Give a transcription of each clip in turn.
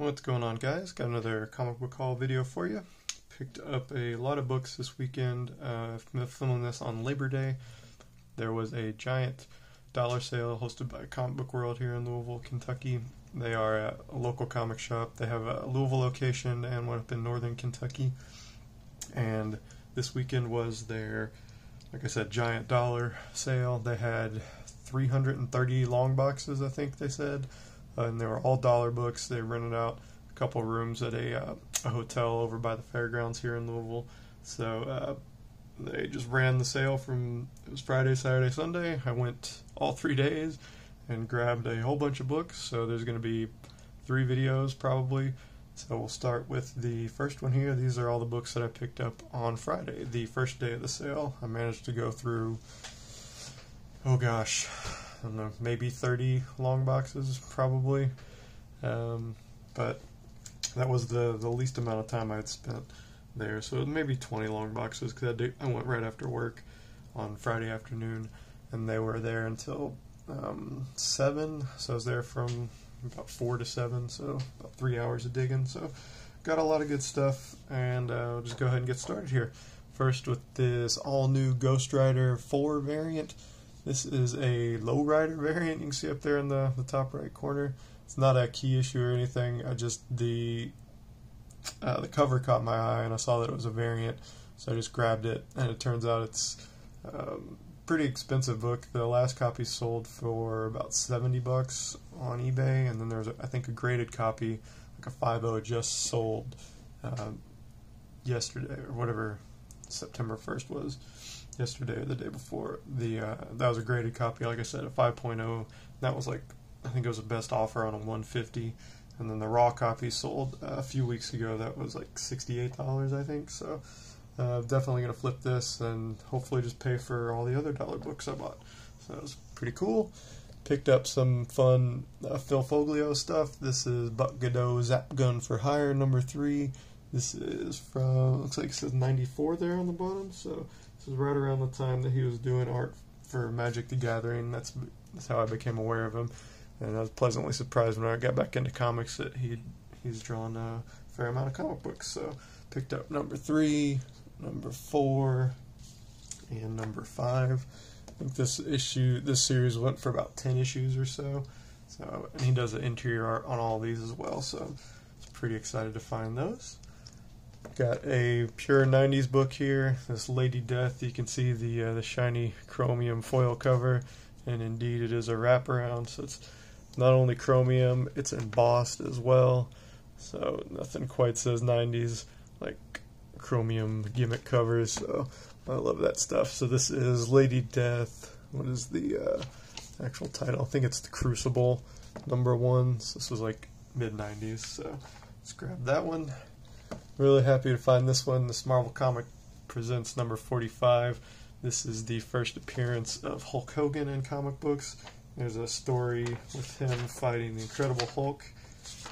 What's going on, guys? Got another comic book haul video for you. Picked up a lot of books this weekend. Filming this on Labor Day. There was a giant dollar sale hosted by Comic Book World here in Louisville, Kentucky. They are a local comic shop. They have a Louisville location and one up in northern Kentucky. And this weekend was their, like I said, giant dollar sale. They had 330 long boxes, I think they said. And they were all dollar books. They rented out a couple rooms at a hotel over by the fairgrounds here in Louisville. So they just ran the sale from, it was Friday, Saturday, Sunday. I went all 3 days and grabbed a whole bunch of books. So there's going to be 3 videos probably. So we'll start with the first one here. These are all the books that I picked up on Friday, the first day of the sale. I managed to go through, oh gosh, I don't know, maybe 30 long boxes probably, but that was the least amount of time I had spent there, so maybe 20 long boxes, because I went right after work on Friday afternoon, and they were there until 7, so I was there from about 4 to 7, so about 3 hours of digging, so got a lot of good stuff, and I'll just go ahead and get started here. First with this all-new Ghost Rider 4 variant. This is a lowrider variant. You can see up there in the top right corner. It's not a key issue or anything. I just the cover caught my eye and I saw that it was a variant, so I just grabbed it. And it turns out it's a pretty expensive book. The last copy sold for about $70 on eBay, and then there's I think a graded copy, like a 5.0, just sold yesterday or whatever September 1st was. Yesterday or the day before. That was a graded copy, like I said, a 5.0. That was like, I think it was the best offer on a 150, and then the raw copy sold a few weeks ago. That was like $68, I think. So definitely gonna flip this and hopefully just pay for all the other dollar books I bought. So that was pretty cool. Picked up some fun Phil Foglio stuff. This is Buck Godot Zap Gun for Hire #3. This is from, looks like it says 94 there on the bottom, so this is right around the time that he was doing art for Magic the Gathering. That's how I became aware of him, and I was pleasantly surprised when I got back into comics that he's drawn a fair amount of comic books. So picked up #3, #4, and #5. I think this series went for about 10 issues or so. So, and he does the interior art on all these as well, so I was pretty excited to find those. Got a pure 90s book here, this Lady Death. You can see the shiny chromium foil cover, and indeed it is a wraparound, so it's not only chromium, it's embossed as well, so nothing quite says 90s like chromium gimmick covers, so I love that stuff. So this is Lady Death. What is the actual title? I think it's The Crucible #1, so this was like mid-90s, so let's grab that one. Really happy to find this one. This Marvel Comic presents #45. This is the first appearance of Hulk Hogan in comic books. There's a story with him fighting the Incredible Hulk,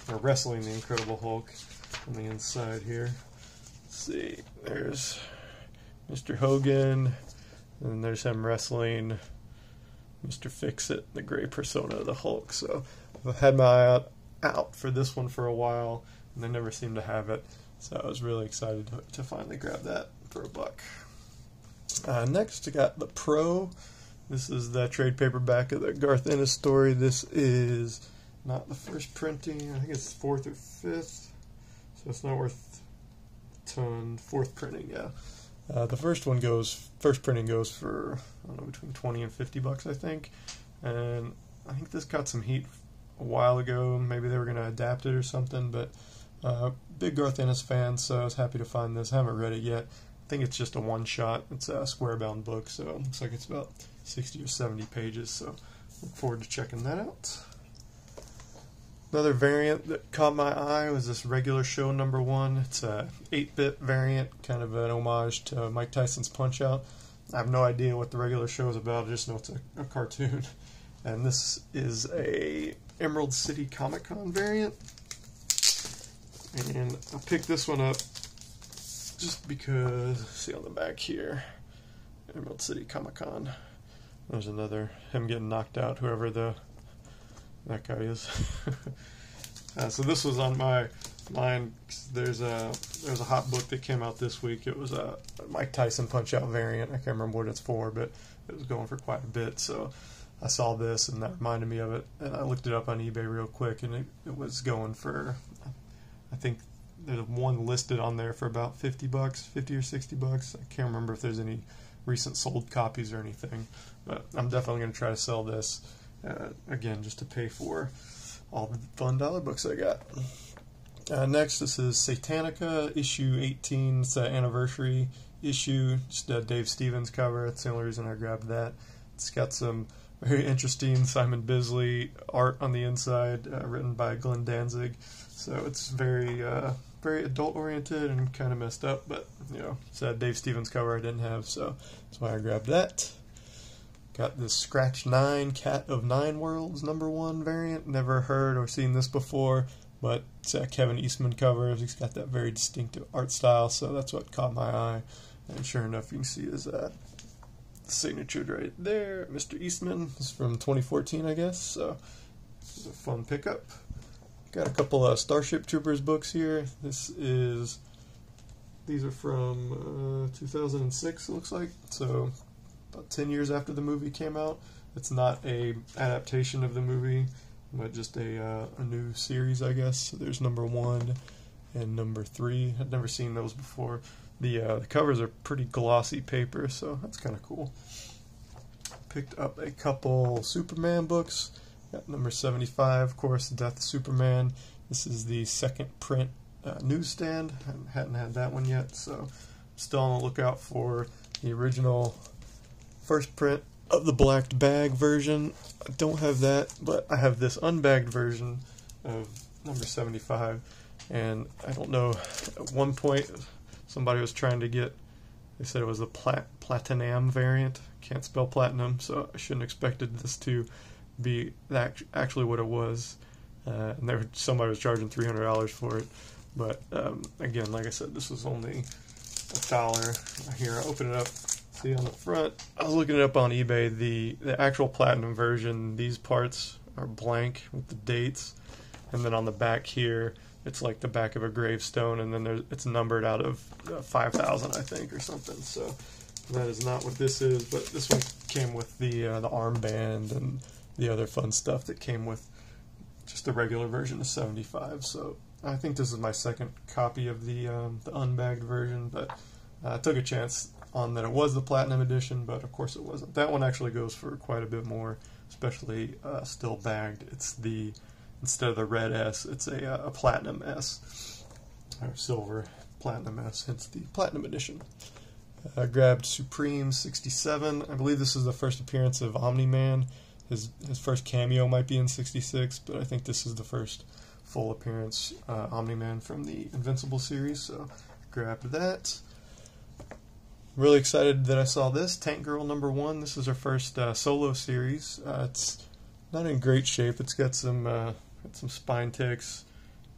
or wrestling the Incredible Hulk on the inside here. Let's see, there's Mr. Hogan, and there's him wrestling Mr. Fix-It, the gray persona of the Hulk. So I've had my eye out for this one for a while, and they never seem to have it. So I was really excited to finally grab that for $1. Next, I got The Pro. This is the trade paperback of the Garth Ennis story. This is not the first printing. I think it's 4th or 5th. So it's not worth a ton. 4th printing, yeah. The first printing goes for, I don't know, between 20 and $50, I think. And I think this got some heat a while ago. Maybe they were going to adapt it or something, but big Garth Ennis fan, so I was happy to find this. I haven't read it yet. I think it's just a one-shot. It's a square-bound book, so it looks like it's about 60 or 70 pages, so look forward to checking that out. Another variant that caught my eye was this Regular Show #1. It's a 8-bit variant, kind of an homage to Mike Tyson's Punch-Out. I have no idea what the Regular Show is about, I just know it's a cartoon. And this is a Emerald City Comic Con variant. And I picked this one up just because, see on the back here, Emerald City Comic Con. There's another, him getting knocked out, whoever that guy is. So this was on my mind. There's a hot book that came out this week. It was a Mike Tyson Punch-Out variant. I can't remember what it's for, but it was going for quite a bit. So I saw this, and that reminded me of it. And I looked it up on eBay real quick, and it was going for, I think there's one listed on there for about $50, $50 or $60. I can't remember if there's any recent sold copies or anything, but I'm definitely going to try to sell this again, just to pay for all the fun dollar books I got. Next, this is Satanica issue 18. It's an anniversary issue, just a Dave Stevens cover. That's the only reason I grabbed that. It's got some very interesting Simon Bisley art on the inside, written by Glenn Danzig. So it's very adult oriented and kind of messed up, but it's a Dave Stevens cover I didn't have, so that's why I grabbed that. Got this Scratch 9 Cat of Nine Worlds #1 variant. Never heard or seen this before, but it's a Kevin Eastman cover. He's got that very distinctive art style, so that's what caught my eye. And sure enough, you can see his signature right there, Mr. Eastman. This is from 2014, I guess, so this is a fun pickup. Got a couple of Starship Troopers books here. These are from 2006, it looks like, so about 10 years after the movie came out. It's not a adaptation of the movie, but just a new series, I guess. So there's #1 and #3. I'd never seen those before. The covers are pretty glossy paper, so that's kind of cool. Picked up a couple Superman books. Got #75, of course, Death of Superman. This is the second print newsstand. I hadn't had that one yet, so I'm still on the lookout for the original first print of the blacked bag version. I don't have that, but I have this unbagged version of #75, and I don't know, at one point somebody was trying to get, they said it was the platinum variant. Can't spell platinum, so I shouldn't have expected this to be actually what it was. And somebody was charging $300 for it. But again, like I said, this was only $1. Here, I open it up. See on the front, I was looking it up on eBay. The actual platinum version, these parts are blank with the dates, and then on the back here, it's like the back of a gravestone, and then it's numbered out of 5,000, I think, or something. So that is not what this is. But this one came with the armband and the other fun stuff that came with just the regular version of 75. So I think this is my second copy of the unbagged version, but I took a chance on that it was the platinum edition, but of course it wasn't. That one actually goes for quite a bit more, especially still bagged. It's instead of the red S, it's a platinum S, or silver platinum S, hence the platinum edition. I grabbed Supreme 67. I believe this is the first appearance of Omni-Man. His first cameo might be in 66, but I think this is the first full appearance Omni-Man from the Invincible series, so grabbed that. Really excited that I saw this, Tank Girl #1. This is her first solo series. It's not in great shape. It's got some spine ticks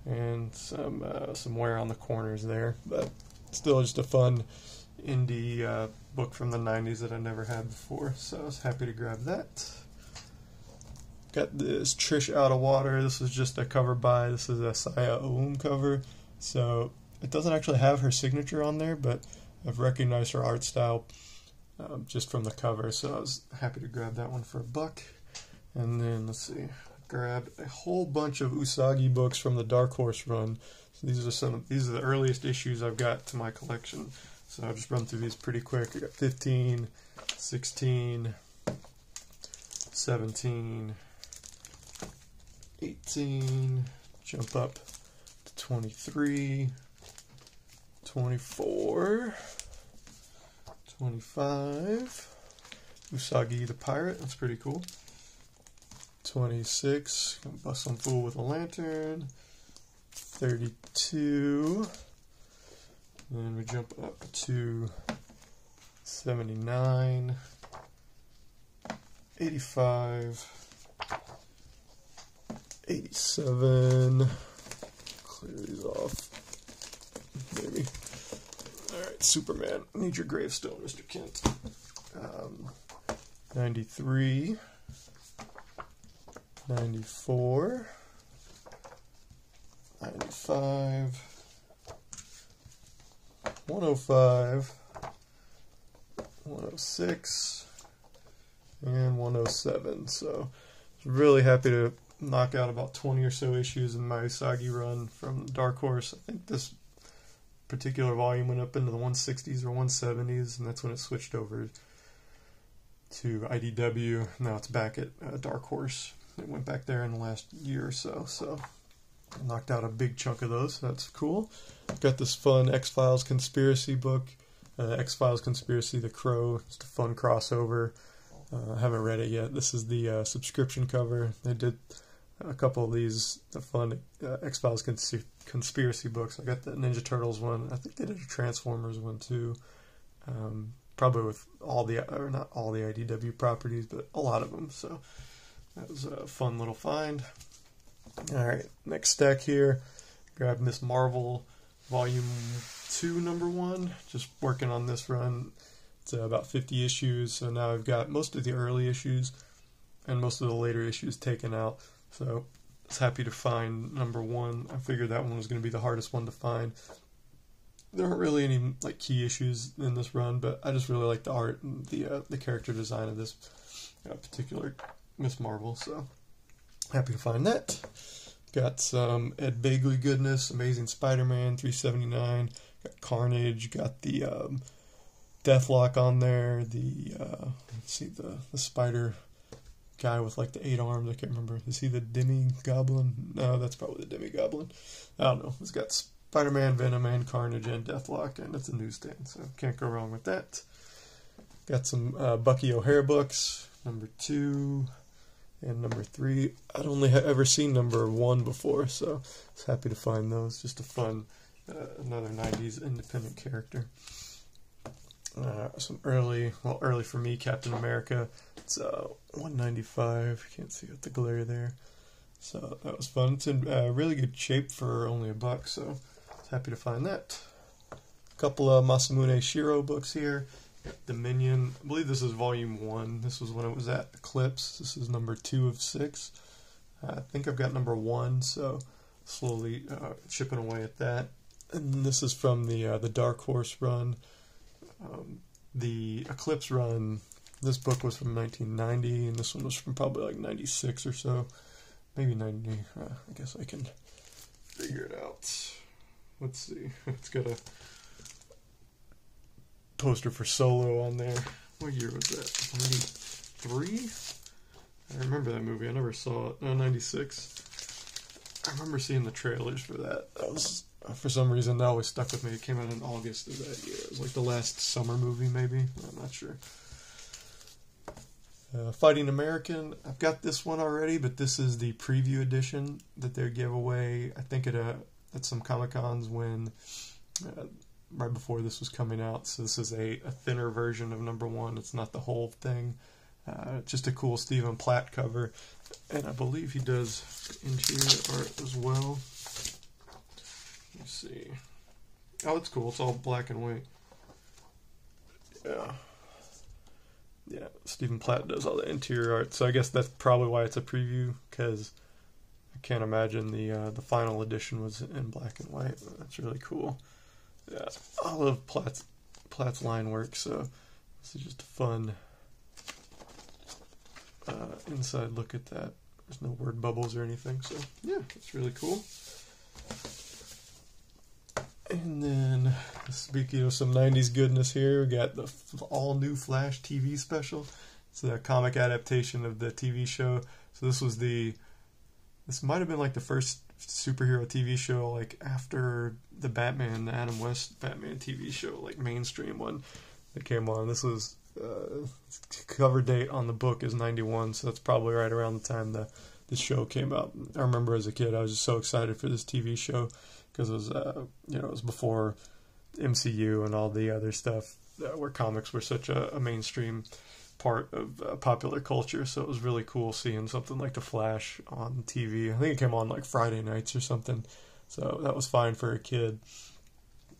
and some wear on the corners there, but still just a fun indie book from the 90s that I never had before, so I was happy to grab that. Got this Trish Out of Water. This is just a cover by, this is a Saya Oum cover, so it doesn't actually have her signature on there, but I've recognized her art style just from the cover, so I was happy to grab that one for $1. And then, let's see, grabbed a whole bunch of Usagi books from the Dark Horse run. So these are the earliest issues I've got to my collection, so I'll just run through these pretty quick. I got 15, 16, 17, 18, jump up to 23, 24, 25, Usagi the Pirate, that's pretty cool. 26, gonna bust some fool with a lantern. 32, and then we jump up to 79, 85, 87, clear these off, maybe. Alright, Superman, need your gravestone, Mr. Kent. 93, 94, 95, 105, 106, and 107. So really happy to knock out about 20 or so issues in my Usagi run from Dark Horse. I think this particular volume went up into the 160s or 170s, and that's when it switched over to IDW. Now it's back at Dark Horse. It went back there in the last year or so, so I knocked out a big chunk of those, so that's cool. Got this fun X-Files conspiracy book, X-Files Conspiracy The Crow. It's a fun crossover. I haven't read it yet. This is the subscription cover. They did a couple of these fun X-Files conspiracy books. I got the Ninja Turtles one. I think they did a Transformers one too. Probably with all the, or not all the IDW properties, but a lot of them. So that was a fun little find. Alright, next stack here. Grab Miss Marvel Volume 2, Number 1. Just working on this run. It's about 50 issues, so now I've got most of the early issues and most of the later issues taken out. So I was happy to find number 1. I figured that one was going to be the hardest one to find. There aren't really any like key issues in this run, but I just really like the art and the character design of this particular Miss Marvel. So happy to find that. Got some Ed Begley goodness, Amazing Spider-Man 379. Got Carnage. Got the Deathlock on there. The let's see, the spider guy with like the 8 arms. I can't remember. Is he the Demi-Goblin? No, that's probably the Demi-Goblin. I don't know. It's got Spider-Man, Venom, and Carnage, and Deathlock, and it's a newsstand, so can't go wrong with that. Got some Bucky O'Hare books, number 2 and number 3. I'd only ever seen number 1 before, so I was happy to find those. Just a fun, another 90s independent character. Some early for me, Captain America. It's 195. Can't see with the glare there. So that was fun. It's in really good shape for only $1, so I was happy to find that. A couple of Masamune Shirow books here. Dominion. I believe this is volume 1. This was when it was at Eclipse. This is number 2 of 6. I think I've got number 1, so slowly chipping away at that. And this is from the Dark Horse run. The Eclipse run, this book was from 1990, and this one was from probably like 96 or so. Maybe 90. I guess I can figure it out. Let's see. It's got a poster for Solo on there. What year was that? 93? I remember that movie. I never saw it. No, 96. I remember seeing the trailers for that. That was, for some reason, that always stuck with me. It came out in August of that year. It was like the last summer movie, maybe. I'm not sure. Fighting American. I've got this one already, but this is the preview edition that they give away. I think at some Comic-Cons when right before this was coming out. So this is a thinner version of number 1. It's not the whole thing. Just a cool Stephen Platt cover, and I believe he does interior art as well. Let's see. Oh, it's cool. It's all black and white. Yeah, Stephen Platt does all the interior art, so I guess that's probably why it's a preview, because I can't imagine the final edition was in black and white. That's really cool. Yeah, I love Platt's line work, so this is just a fun inside look at that. There's no word bubbles or anything, so yeah, it's really cool. And then, speaking of some 90s goodness here, we got the all-new Flash TV special. It's a comic adaptation of the TV show. So this might have been like the first superhero TV show, like after the Adam West Batman TV show, like mainstream one that came on. This was, cover date on the book is 91, so that's probably right around the time the show came out. I remember as a kid, I was just so excited for this TV show, because it was, it was before MCU and all the other stuff where comics were such a mainstream part of popular culture. So it was really cool seeing something like The Flash on TV. I think it came on like Friday nights or something. So that was fine for a kid.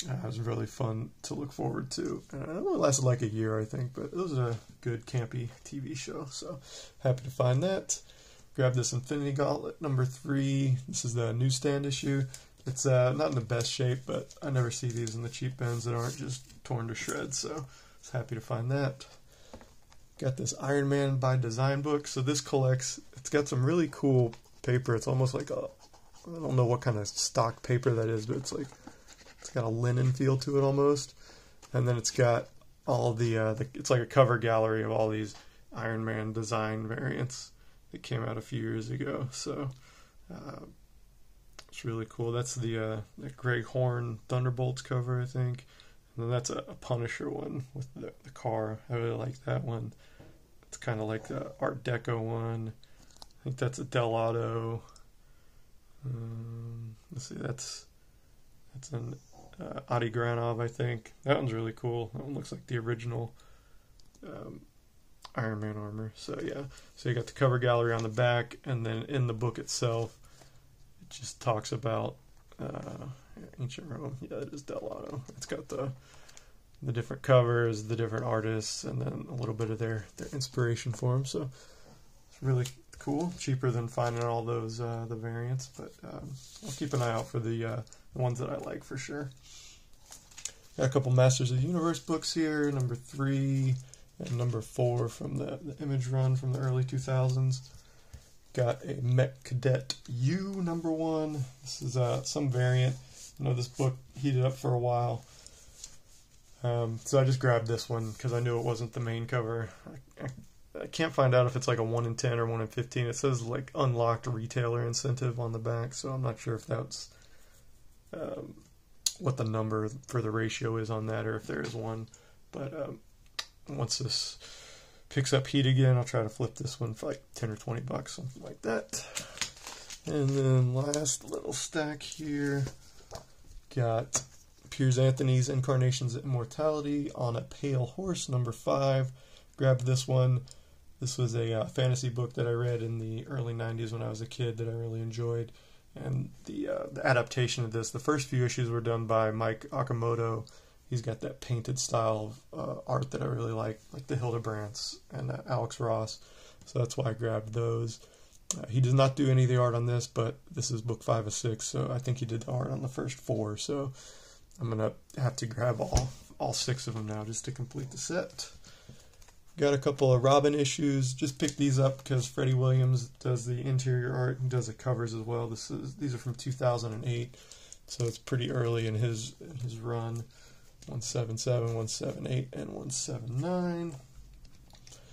It was really fun to look forward to. It only lasted like a year, I think, but it was a good campy TV show. So happy to find that. Grab this Infinity Gauntlet number 3. This is the newsstand issue. It's not in the best shape, but I never see these in the cheap bins that aren't just torn to shreds, so I was happy to find that. Got this Iron Man by Design book. So this collects, it's got some really cool paper. It's almost like a, I don't know what kind of stock paper that is, but it's got a linen feel to it almost. And then it's got all it's like a cover gallery of all these Iron Man design variants that came out a few years ago. So it's really cool. That's the Greg Horn Thunderbolts cover, I think. And then that's a Punisher one with the car. I really like that one. It's kind of like the Art Deco one. I think that's a Dell'Otto. Let's see, that's an Adi Granov, I think. That one's really cool. That one looks like the original Iron Man armor. So yeah, so you got the cover gallery on the back, and then in the book itself, it just talks about Ancient Rome. Yeah, it is Dell'Otto. It's got the different covers, the different artists, and then a little bit of their inspiration for them. So it's really cool. Cheaper than finding all those the variants, but I'll keep an eye out for the ones that I like for sure. Got a couple Masters of the Universe books here, number 3 and number 4 from the Image run from the early 2000s. Got a Mech Cadet U number 1. This is some variant. I know this book heated up for a while. So I just grabbed this one because I knew it wasn't the main cover. I can't find out if it's like a 1 in 10 or 1 in 15. It says like unlocked retailer incentive on the back, so I'm not sure if that's what the number for the ratio is on that, or if there is one. But once this picks up heat again, I'll try to flip this one for like 10 or 20 bucks, something like that. And then last little stack here, got Piers Anthony's Incarnations of Immortality on a Pale Horse, number 5. Grabbed this one. This was a fantasy book that I read in the early 90s when I was a kid that I really enjoyed. And the adaptation of this, the first few issues were done by Mike Okamoto. He's got that painted style of art that I really like the Hildebrands and Alex Ross. So that's why I grabbed those. He does not do any of the art on this, but this is book 5 of 6, so I think he did the art on the first 4. So I'm going to have to grab all 6 of them now just to complete the set. Got a couple of Robin issues. Just picked these up because Freddie Williams does the interior art and does the covers as well. These are from 2008, so it's pretty early in his run. 177, 178, and 179.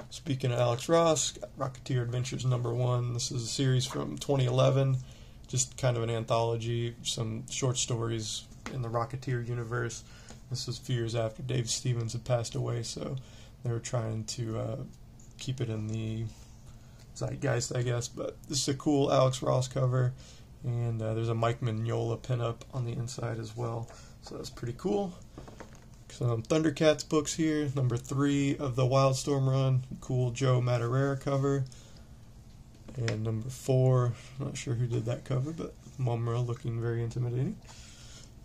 Speaking of Alex Ross, Rocketeer Adventures number 1. This is a series from 2011, just kind of an anthology, some short stories in the Rocketeer universe. This was a few years after Dave Stevens had passed away, so they were trying to keep it in the zeitgeist, I guess. But this is a cool Alex Ross cover, and there's a Mike Mignola pinup on the inside as well, so that's pretty cool. Some Thundercats books here, number 3 of the Wildstorm run, cool Joe Madureira cover. And number 4, not sure who did that cover, but Mumra looking very intimidating.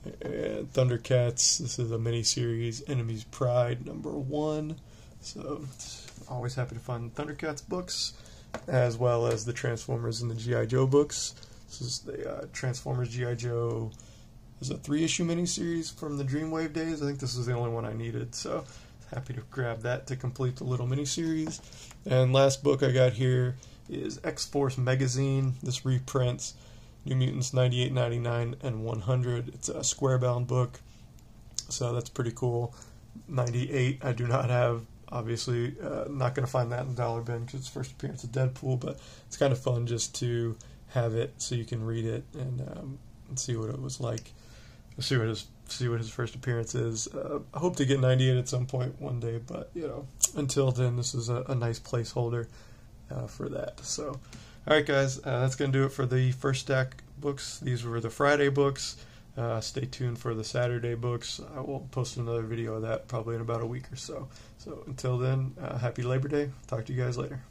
And Thundercats, this is a mini-series, Enemy's Pride, number 1. So, always happy to find Thundercats books, as well as the Transformers and the G.I. Joe books. This is the Transformers G.I. Joe. There's a 3-issue miniseries from the Dreamwave days. I think this was the only one I needed, so happy to grab that to complete the little miniseries. And last book I got here is X-Force Magazine. This reprints New Mutants 98, 99, and 100. It's a square-bound book, so that's pretty cool. 98 I do not have. Obviously, not going to find that in Dollar Bin because it's first appearance of Deadpool, but it's kind of fun just to have it so you can read it and see what it was like. See what his first appearance is. I hope to get 98 at some point one day, but until then, this is a nice placeholder for that. So, all right, guys, that's gonna do it for the first stack books. These were the Friday books. Stay tuned for the Saturday books. I will post another video of that probably in about a week or so. So until then, happy Labor Day. Talk to you guys later.